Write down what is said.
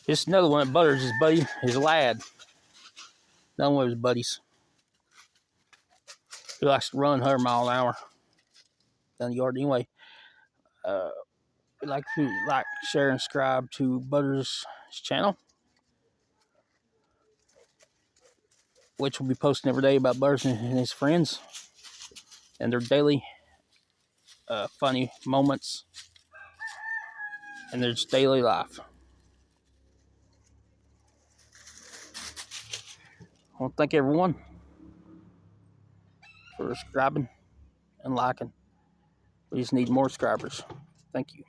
This another one that Butters, his buddy, his lad. Another one of his buddies. He likes to run 100 miles an hour down the yard anyway. We'd like to share, and subscribe to Butters' channel, which will be posting every day about Butters and his friends and their daily funny moments and their daily life. I want to thank everyone for subscribing and liking. We just need more subscribers. Thank you.